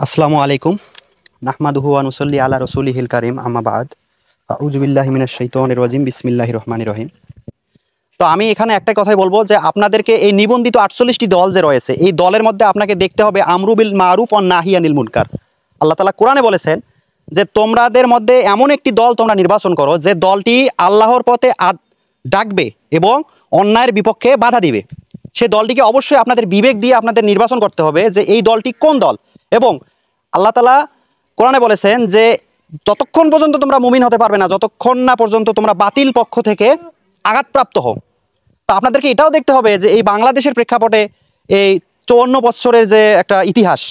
আসসালামু আলাইকুম নাহমাদুহু ওয়া নুসাল্লি আলা রাসূলিহিল কারীম আম্মা বাদ আউযু বিল্লাহি মিনাশ শাইতানির রাজিম বিসমিল্লাহির রহমানির রহিম। তো আমি এখানে একটাই কথাই বলবো যে আপনাদেরকে এই নিবন্ধিত ৪৮টি দল যে রয়েছে এই দলের মধ্যে আপনাকে দেখতে হবে আমরু বিল মারুফ ওয়ান নাহি আনিল মুনকার। আল্লাহ তাআলা কোরআনে বলেছেন যে তোমাদের মধ্যে এমন একটি দল তোমরা নির্বাচন করো যে দলটি আল্লাহর পথে ডাকবে এবং অন্যায়ের বিপক্ষে বাধা দিবে। সেই দলটিকে অবশ্যই আপনাদের বিবেক দিয়ে আপনাদের নির্বাচন করতে হবে যে এই দলটি কোন দল। এবং আল্লাহ তাআলা কোরআনে বলেছেন যে ততক্ষণ পর্যন্ত তোমরা মুমিন হতে পারবে না যতক্ষণ না পর্যন্ত তোমরা বাতিল পক্ষ থেকে আঘাতপ্রাপ্ত হও। তো আপনাদেরকে এটাও দেখতে হবে যে এই বাংলাদেশের প্রেক্ষাপটে এই ৫৪ বছরের যে একটা ইতিহাস,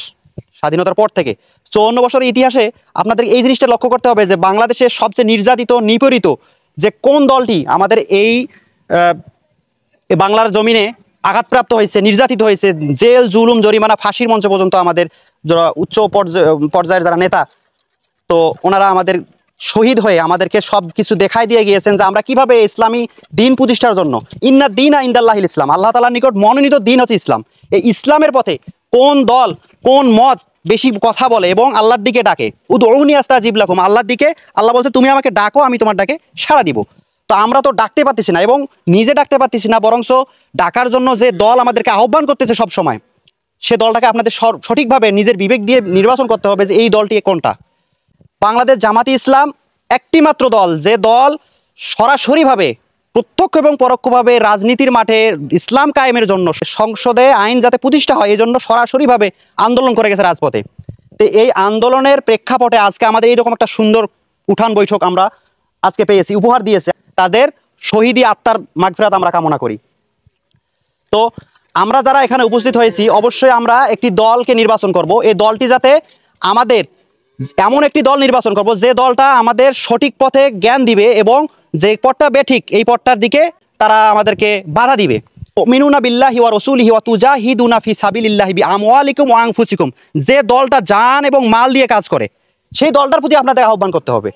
স্বাধীনতার পর থেকে ৫৪ বছরের ইতিহাসে আপনাদের এই জিনিসটা লক্ষ্য করতে হবে যে বাংলাদেশের সবচেয়ে নির্যাতিত নিপীড়িত যে কোন দলটি আমাদের এই বাংলার জমিনে আঘাতপ্রাপ্ত হয়েছে, নির্যাতিত হয়েছে, জেল জুলুম জরিমানা ফাঁসির মঞ্চ পর্যন্ত আমাদের যারা উচ্চ পর্যায়ের যারা নেতা, তো ওনারা আমাদের শহীদ হয়ে আমাদেরকে সব কিছু দেখাই দিয়ে গিয়েছেন যে আমরা কিভাবে ইসলামী দিন প্রতিষ্ঠার জন্য ইন্না দিন ইনদাল্লাহিল ইসলাম, আল্লাহ তাআলার নিকট মনোনীত দিন হচ্ছে ইসলাম। এই ইসলামের পথে কোন দল কোন মত বেশি কথা বলে এবং আল্লাহর দিকে ডাকে, উদউনি আস্তাজিব লাকুম, আল্লাহর দিকে আল্লাহ বলছে তুমি আমাকে ডাকো আমি তোমার ডাকে সাড়া দিব। তো আমরা তো ডাকতে পারতেছি না এবং নিজে ডাকতে পারতেছি না, বরঞ্চ ডাকার জন্য যে দল আমাদেরকে আহ্বান করতেছে সব সময়, সে দলটাকে আপনাদের সঠিকভাবে নিজের বিবেক দিয়ে নির্বাচন করতে হবে যে এই দলটি কোনটা। বাংলাদেশ জামাতি ইসলাম একটি মাত্র দল যে দল সরাসরিভাবে প্রত্যক্ষ এবং পরোক্ষভাবে রাজনীতির মাঠে ইসলাম কায়েমের জন্য সংসদে আইন যাতে প্রতিষ্ঠা হয় এই জন্য সরাসরিভাবে আন্দোলন করে গেছে রাজপথে। তো এই আন্দোলনের প্রেক্ষাপটে আজকে আমাদের এইরকম একটা সুন্দর উঠান বৈঠক আমরা আজকে পেয়েছি, উপহার দিয়েছে। তাদের শহীদি আত্মার মাগফিরাত আমরা কামনা করি। তো আমরা যারা এখানে উপস্থিত হয়েছি অবশ্যই আমরা একটি দলকে নির্বাচন করব। এই দলটি যাতে আমাদের এমন একটি দল নির্বাচন করব যে দলটা আমাদের সঠিক পথে জ্ঞান দিবে এবং যে পথটা বেঠিক এই পথটার দিকে তারা আমাদেরকে বাধা দিবে। মিনুনা বিল্লাহি ওয়া রাসূলিহি ওয়া তুজাহিদুনা ফি সাবিলিল্লাহি বিআমওয়ালিকুম ওয়া আনফুসিকুম, যে দলটা জান এবং মাল দিয়ে কাজ করে সেই দলটার প্রতি আপনাদের আহ্বান করতে হবে।